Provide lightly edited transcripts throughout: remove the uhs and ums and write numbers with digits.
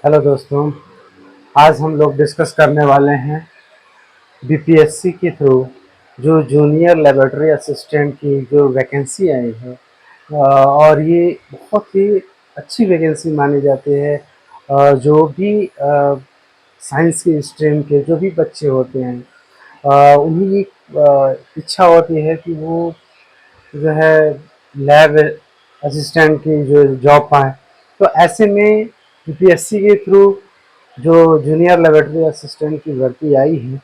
Hello दोस्तों, आज हम लोग डिस्कस करने वाले हैं बीपीएससी के थ्रू जो जूनियर लेबोरेटरी असिस्टेंट की जो वैकेंसी आई है। और ये बहुत ही अच्छी वैकेंसी मानी जाती है। जो भी साइंस की स्ट्रीम के जो भी बच्चे होते हैं, उन्हीं की इच्छा होती है कि वो जो है लैब असिस्टेंट की जो जॉब पाएँ। तो ऐसे में यूपीएससी के थ्रू जो जूनियर लेबोरेटरी असिस्टेंट की भर्ती आई है,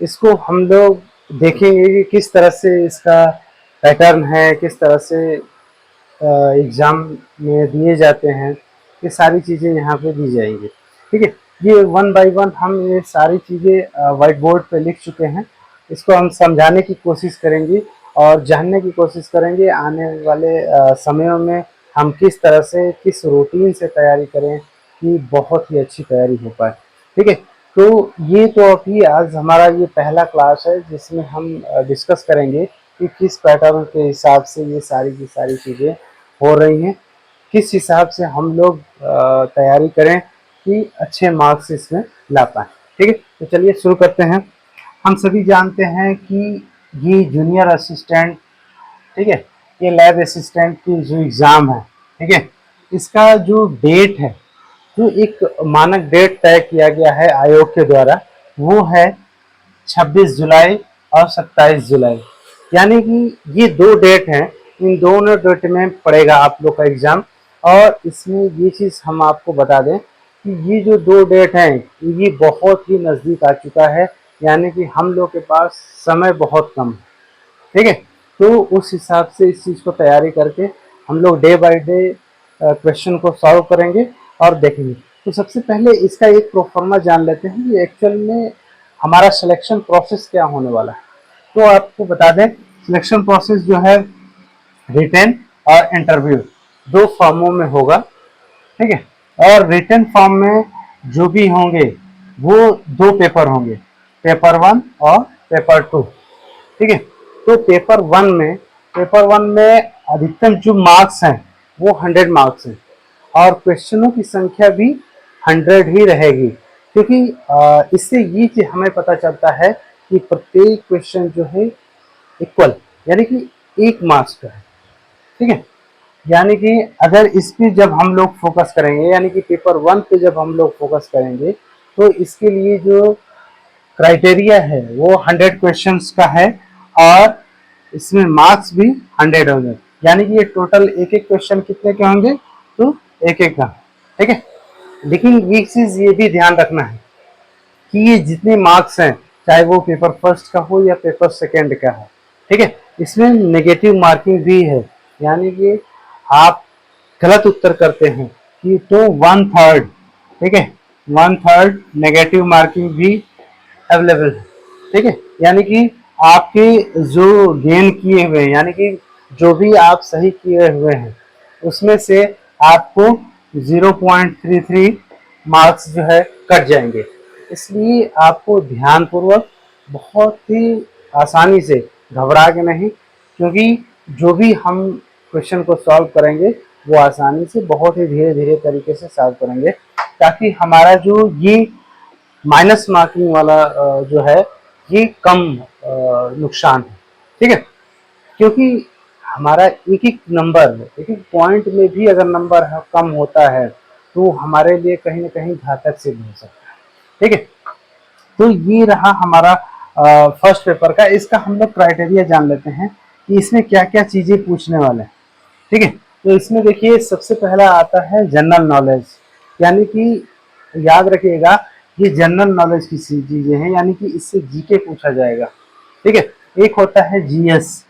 इसको हम लोग देखेंगे कि किस तरह से इसका पैटर्न है, किस तरह से एग्ज़ाम में दिए जाते हैं। ये सारी चीज़ें यहाँ पे दी जाएंगी। ठीक है, ये वन बाय वन हम ये सारी चीज़ें वाइट बोर्ड पे लिख चुके हैं। इसको हम समझाने की कोशिश करेंगे और जानने की कोशिश करेंगे आने वाले समयों में हम किस तरह से, किस रूटीन से तैयारी करें कि बहुत ही अच्छी तैयारी हो पाए। ठीक है, तो ये तो अभी आज हमारा ये पहला क्लास है जिसमें हम डिस्कस करेंगे कि किस पैटर्न के हिसाब से ये सारी की सारी चीज़ें हो रही हैं, किस हिसाब से हम लोग तैयारी करें कि अच्छे मार्क्स इसमें ला पाएँ। ठीक है, तो चलिए शुरू करते हैं। हम सभी जानते हैं कि ये जूनियर असिस्टेंट, ठीक है, ये लैब असिस्टेंट की जो एग्ज़ाम है, ठीक है, इसका जो डेट है, जो एक मानक डेट तय किया गया है आयोग के द्वारा, वो है 26 जुलाई और 27 जुलाई। यानी कि ये दो डेट हैं, इन दोनों डेट में पड़ेगा आप लोग का एग्ज़ाम। और इसमें ये चीज़ हम आपको बता दें कि ये जो दो डेट हैं, ये बहुत ही नज़दीक आ चुका है। यानी कि हम लोग के पास समय बहुत कम है। ठीक है, तो उस हिसाब से इस चीज़ को तैयारी करके हम लोग डे बाय डे क्वेश्चन को सॉल्व करेंगे और देखेंगे। तो सबसे पहले इसका एक प्रोफार्मा जान लेते हैं कि एक्चुअल में हमारा सिलेक्शन प्रोसेस क्या होने वाला है। तो आपको बता दें, सिलेक्शन प्रोसेस जो है रिटन और इंटरव्यू दो फॉर्मों में होगा। ठीक है, और रिटन फॉर्म में जो भी होंगे वो दो पेपर होंगे, पेपर 1 और पेपर 2। ठीक है, तो पेपर वन में अधिकतम जो मार्क्स हैं वो 100 मार्क्स हैं और क्वेश्चनों की संख्या भी 100 ही रहेगी। क्योंकि इससे ये चीज हमें पता चलता है कि प्रत्येक क्वेश्चन जो है इक्वल, यानी कि एक मार्क्स का है। ठीक है, यानी कि अगर इस पे जब हम लोग फोकस करेंगे, यानी कि पेपर 1 पे जब हम लोग फोकस करेंगे, तो इसके लिए जो क्राइटेरिया है वो 100 क्वेश्चंस का है और इसमें मार्क्स भी 100 होंगे। यानी कि ये टोटल एक एक क्वेश्चन कितने के होंगे, तो एक एक का। ठीक है, लेकिन एक चीज ये भी ध्यान रखना है कि ये जितने मार्क्स हैं, चाहे वो पेपर फर्स्ट का हो या पेपर सेकेंड का हो, ठीक है, इसमें नेगेटिव मार्किंग भी है। यानी कि आप गलत उत्तर करते हैं कि तो 1/3, ठीक है, 1/3 नेगेटिव मार्किंग भी अवेलेबल है। ठीक है, यानी कि आपके जो गेन किए हुए हैं, यानी कि जो भी आप सही किए हुए हैं, उसमें से आपको 0.33 मार्क्स जो है कट जाएंगे। इसलिए आपको ध्यानपूर्वक, बहुत ही आसानी से, घबरा के नहीं, क्योंकि जो भी हम क्वेश्चन को सॉल्व करेंगे वो आसानी से, बहुत ही धीरे धीरे तरीके से सॉल्व करेंगे, ताकि हमारा जो ये माइनस मार्किंग वाला जो है ये कम नुकसान है। ठीक है, क्योंकि हमारा एक एक नंबर, एक एक पॉइंट में भी अगर नंबर कम होता है तो हमारे लिए कहीं ना कहीं घातक सिद्ध हो सकता है। ठीक है, तो ये रहा हमारा फर्स्ट पेपर का। इसका हम लोग क्राइटेरिया जान लेते हैं कि इसमें क्या क्या चीजें पूछने वाले हैं। ठीक है, तो इसमें देखिए सबसे पहला आता है जनरल नॉलेज, यानी कि याद रखिएगा ये जनरल नॉलेज की चीजें हैं, यानी कि इससे जीके पूछा जाएगा। ठीक है, एक होता है जीएस।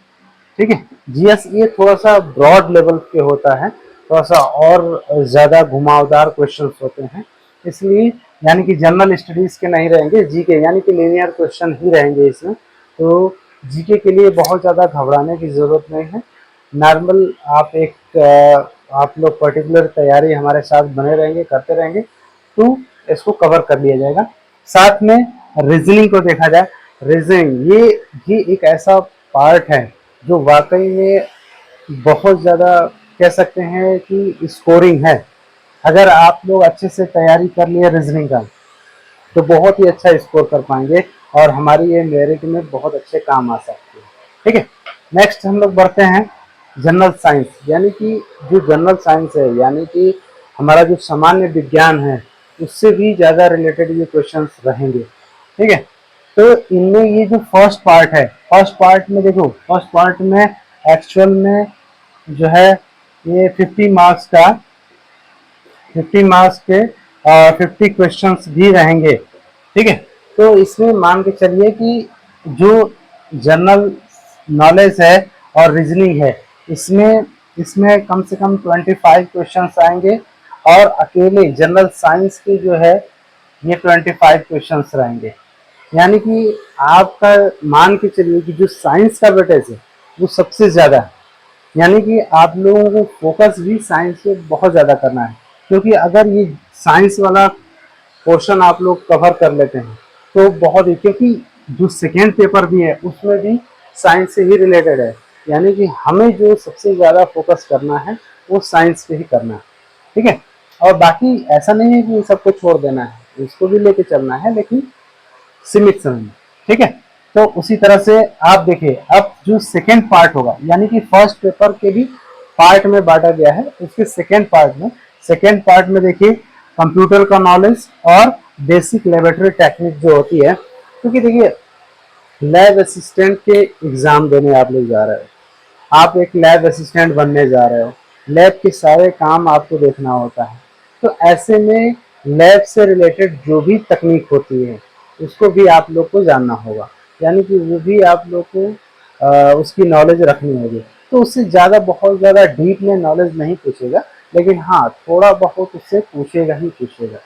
ठीक है, जीएस ये थोड़ा सा ब्रॉड लेवल पे होता है, थोड़ा सा और ज्यादा घुमावदार क्वेश्चंस होते हैं, इसलिए यानी कि जनरल स्टडीज के नहीं रहेंगे, जीके यानी कि लीनियर क्वेश्चन ही रहेंगे इसमें। तो जीके के लिए बहुत ज़्यादा घबराने की ज़रूरत नहीं है। नॉर्मल आप आप लोग पर्टिकुलर तैयारी हमारे साथ बने रहेंगे, करते रहेंगे, तो इसको कवर कर लिया जाएगा। साथ में रीजनिंग को देखा जाए, रीजनिंग ये एक ऐसा पार्ट है जो वाकई में बहुत ज़्यादा कह सकते हैं कि स्कोरिंग है। अगर आप लोग अच्छे से तैयारी कर लिए रीजनिंग का तो बहुत ही अच्छा स्कोर कर पाएंगे और हमारी ये मेरिट में बहुत अच्छे काम आ सकते हैं। ठीक है, नेक्स्ट हम लोग बढ़ते हैं जनरल साइंस, यानी कि जो जनरल साइंस है यानी कि हमारा जो सामान्य विज्ञान है उससे भी ज़्यादा रिलेटेड ये क्वेश्चंस रहेंगे। ठीक है, तो इनमें ये जो फर्स्ट पार्ट है, फर्स्ट पार्ट में देखो, फर्स्ट पार्ट में एक्चुअल में जो है ये 50 मार्क्स के 50 क्वेश्चंस भी रहेंगे। ठीक है, तो इसमें मान के चलिए कि जो जनरल नॉलेज है और रीजनिंग है इसमें इसमें कम से कम 25 क्वेश्चंस आएंगे और अकेले जनरल साइंस के जो है ये 25 क्वेश्चंस रहेंगे। यानी कि आपका मान के चलिए कि जो साइंस का वेटेज है वो सबसे ज़्यादा है, यानी कि आप लोगों को फोकस भी साइंस पे बहुत ज़्यादा करना है, क्योंकि अगर ये साइंस वाला पोर्शन आप लोग कवर कर लेते हैं तो बहुत ही, क्योंकि जो सेकेंड पेपर भी है उसमें भी साइंस से ही रिलेटेड है, यानी कि हमें जो सबसे ज़्यादा फोकस करना है वो साइंस पे ही करना है। ठीक है, और बाकी ऐसा नहीं है कि सबको छोड़ देना है, इसको भी लेके चलना है लेकिन सीमित समय में। ठीक है, तो उसी तरह से आप देखिए अब जो सेकेंड पार्ट होगा, यानी कि फर्स्ट पेपर के भी पार्ट में बांटा गया है, उसके सेकेंड पार्ट में देखिए कंप्यूटर का नॉलेज और बेसिक लेबोरेटरी टेक्निक जो होती है, क्योंकि देखिए लैब असिस्टेंट के एग्जाम देने आप लोग जा रहे हो, आप एक लैब असिस्टेंट बनने जा रहे हो, लैब के सारे काम आपको देखना होता है, तो ऐसे में लैब से रिलेटेड जो भी तकनीक होती है उसको भी आप लोग को जानना होगा, यानी कि वो भी आप लोग को उसकी नॉलेज रखनी होगी। तो उससे ज़्यादा बहुत ज़्यादा डीप में नॉलेज नहीं पूछेगा, लेकिन हाँ थोड़ा बहुत उससे पूछेगा ही पूछेगा।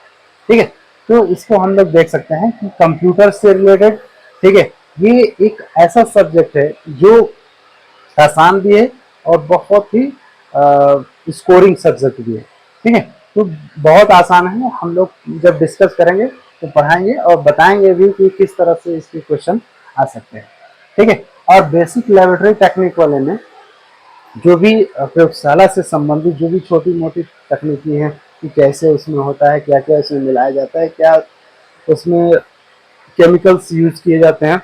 ठीक है, तो इसको हम लोग देख सकते हैं कि कंप्यूटर से रिलेटेड, ठीक है, ये एक ऐसा सब्जेक्ट है जो आसान भी है और बहुत ही स्कोरिंग सब्जेक्ट भी है। ठीक है, तो बहुत आसान है, हम लोग जब डिस्कस करेंगे तो पढ़ाएंगे और बताएंगे भी कि किस तरह से इसके क्वेश्चन आ सकते हैं। ठीक है, और बेसिक लेबोरेटरी टेक्निक वाले में जो भी प्रयोगशाला से संबंधित जो भी छोटी मोटी तकनीकी हैं कि कैसे उसमें होता है, क्या क्या उसमें मिलाया जाता है, क्या उसमें केमिकल्स यूज किए जाते हैं,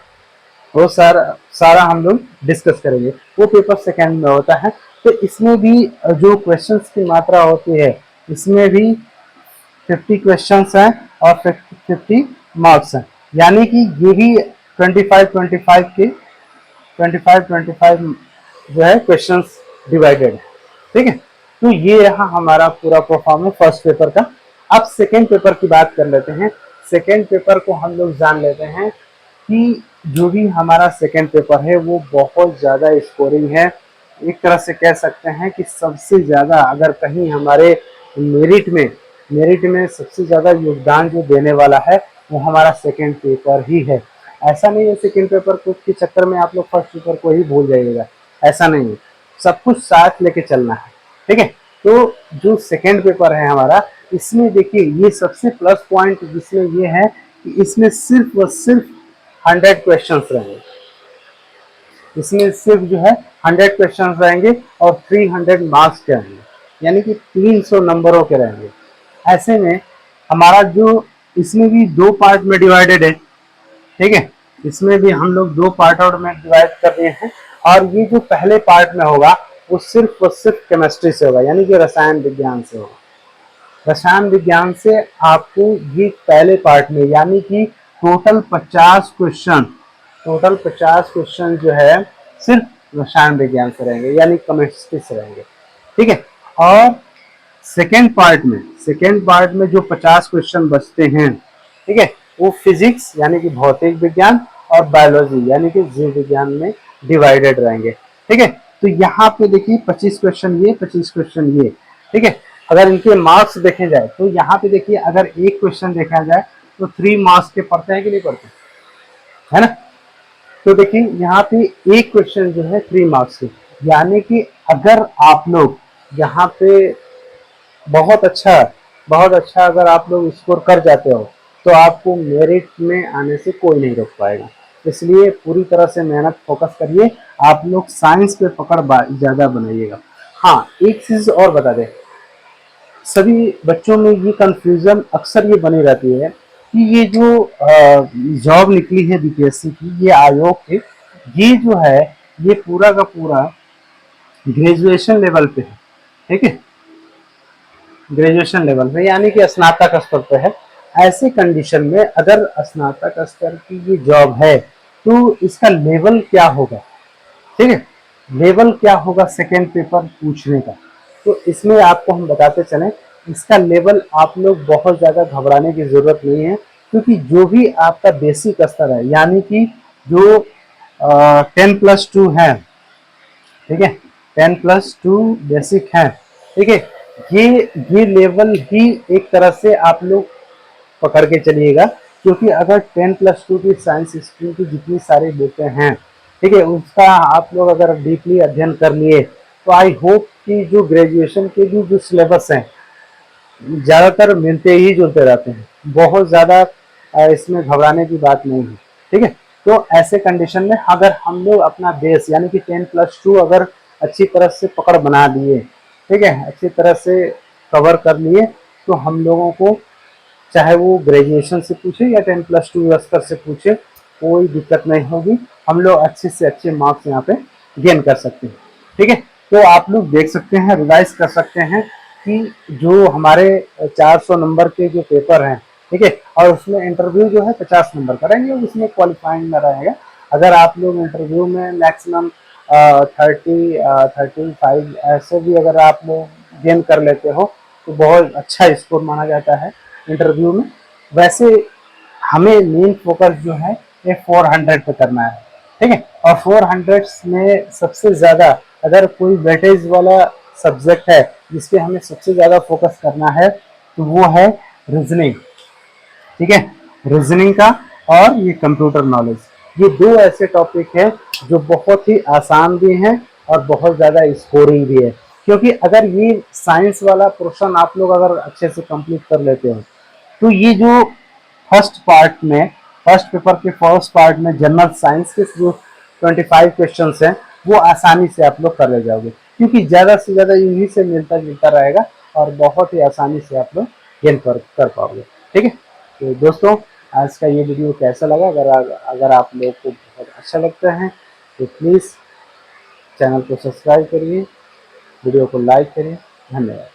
वो सारा सारा हम लोग डिस्कस करेंगे। वो पेपर सेकेंड में होता है, तो इसमें भी जो क्वेश्चंस की मात्रा होती है इसमें भी 50 क्वेश्चंस हैं और 50 मार्क्स हैं, यानी कि ये भी 25 जो है क्वेश्चंस डिवाइडेड है। ठीक है, तो ये रहा हमारा पूरा परफॉर्मेंस फर्स्ट पेपर का। अब सेकेंड पेपर की बात कर लेते हैं। सेकेंड पेपर को हम लोग जान लेते हैं कि जो भी हमारा सेकेंड पेपर है वो बहुत ज़्यादा स्कोरिंग है, एक तरह से कह सकते हैं कि सबसे ज़्यादा अगर कहीं हमारे मेरिट में सबसे ज़्यादा योगदान जो देने वाला है वो हमारा सेकेंड पेपर ही है। ऐसा नहीं है सेकेंड पेपर को के चक्कर में आप लोग फर्स्ट पेपर को ही भूल जाइएगा, ऐसा नहीं है, सब कुछ साथ लेके चलना है। ठीक है, तो जो सेकेंड पेपर है हमारा, इसमें देखिए ये सबसे प्लस पॉइंट जिसमें ये है कि इसमें सिर्फ व सिर्फ 100 क्वेश्चंस रहेंगे, इसमें सिर्फ जो है 100 क्वेश्चंस रहेंगे और 300 मार्क्स के रहेंगे, यानी कि 300 नंबरों के रहेंगे। ऐसे में हमारा जो इसमें भी दो पार्ट में डिवाइडेड है। ठीक है, इसमें भी हम लोग दो पार्ट और में डिवाइड कर रहे हैं, और ये जो पहले पार्ट में होगा वो सिर्फ केमिस्ट्री से होगा, यानी कि रसायन विज्ञान से होगा। रसायन विज्ञान से आपको ये पहले पार्ट में, यानी कि टोटल 50 क्वेश्चन जो है सिर्फ रसायन विज्ञान से रहेंगे, यानी केमिस्ट्री से रहेंगे। ठीक है, और सेकेंड पार्ट में जो 50 क्वेश्चन बचते हैं, ठीक है, वो फिजिक्स यानी कि भौतिक विज्ञान और बायोलॉजी यानी कि जीव विज्ञान में डिवाइडेड रहेंगे। ठीक है, तो यहाँ पे देखिए 25 क्वेश्चन ये, 25 क्वेश्चन ये। ठीक है, अगर इनके मार्क्स देखे जाए तो यहाँ पे देखिए अगर एक क्वेश्चन देखा जाए तो 3 मार्क्स के पड़ते हैं कि नहीं पड़ते, है ना। तो देखिए यहाँ पे एक क्वेश्चन जो है 3 मार्क्स के, यानी कि अगर आप लोग यहाँ पे बहुत अच्छा अगर आप लोग स्कोर कर जाते हो तो आपको मेरिट में आने से कोई नहीं रोक पाएगा। इसलिए पूरी तरह से मेहनत फोकस करिए, आप लोग साइंस पे पकड़ ज़्यादा बनाइएगा। हाँ, एक चीज़ और बता दें, सभी बच्चों में ये कंफ्यूजन अक्सर ये बनी रहती है कि ये जो जॉब निकली है बीपीएससी की, ये आयोग की, ये जो है ये पूरा का पूरा ग्रेजुएशन लेवल पे है। ठीक है, ग्रेजुएशन लेवल पे यानी कि स्नातक स्तर पे है। ऐसे कंडीशन में अगर स्नातक स्तर की ये जॉब है तो इसका लेवल क्या होगा? ठीक है, लेवल क्या होगा सेकेंड पेपर पूछने का? तो इसमें आपको हम बताते चलें, इसका लेवल आप लोग बहुत ज़्यादा घबराने की ज़रूरत नहीं है, क्योंकि जो भी आपका बेसिक स्तर है यानी कि जो 10+2 है, ठीक है, 10+2 बेसिक है, ठीक है, ये लेवल ही एक तरह से आप लोग पकड़ के चलिएगा, क्योंकि अगर 10+2 की साइंस स्ट्रीम की जितनी सारी बुकें हैं, ठीक है, उसका आप लोग अगर डीपली अध्ययन कर लिए तो आई होप कि जो ग्रेजुएशन के भी जो सिलेबस हैं ज़्यादातर मिलते ही जुलते रहते हैं, बहुत ज़्यादा इसमें घबराने की बात नहीं है। ठीक है, तो ऐसे कंडीशन में अगर हम लोग अपना बेस यानी कि 10+2 अगर अच्छी तरह से पकड़ बना लिए, ठीक है, अच्छी तरह से कवर कर लिए, तो हम लोगों को चाहे वो ग्रेजुएशन से पूछे या 10+2 स्तर से पूछे, कोई दिक्कत नहीं होगी, हम लोग अच्छे से अच्छे मार्क्स यहाँ पे गेन कर सकते हैं। ठीक है, तो आप लोग देख सकते हैं, रिवाइज कर सकते हैं कि जो हमारे 400 नंबर के जो पेपर हैं, ठीक है, और उसमें इंटरव्यू जो है 50 नंबर का रहेंगे, उसमें क्वालिफाइंग में रहेगा। अगर आप लोग इंटरव्यू में मैक्सिमम 30-35 ऐसे भी अगर आप लोग गेन कर लेते हो तो बहुत अच्छा स्कोर माना जाता है इंटरव्यू में। वैसे हमें मेन फोकस जो है ये 400 पे करना है। ठीक है, और 400 में सबसे ज़्यादा अगर कोई वेटेज वाला सब्जेक्ट है जिसपे हमें सबसे ज़्यादा फोकस करना है तो वो है रीजनिंग। ठीक है, रीजनिंग का और ये कंप्यूटर नॉलेज, ये दो ऐसे टॉपिक हैं जो बहुत ही आसान भी हैं और बहुत ज़्यादा स्कोरिंग भी है। क्योंकि अगर ये साइंस वाला पोर्शन आप लोग अगर अच्छे से कंप्लीट कर लेते हो तो ये जो फर्स्ट पार्ट में, फर्स्ट पेपर के फर्स्ट पार्ट में जनरल साइंस के जो 25 क्वेश्चन हैं वो आसानी से आप लोग कर ले जाओगे, क्योंकि ज़्यादा से ज़्यादा इन्हीं से मिलता जुलता रहेगा और बहुत ही आसानी से आप लोग गेन कर पाओगे। ठीक है, तो दोस्तों आज का ये वीडियो कैसा लगा? अगर आप लोग को बहुत अच्छा लगता है तो प्लीज़ चैनल को सब्सक्राइब करिए, वीडियो को लाइक करिए। धन्यवाद।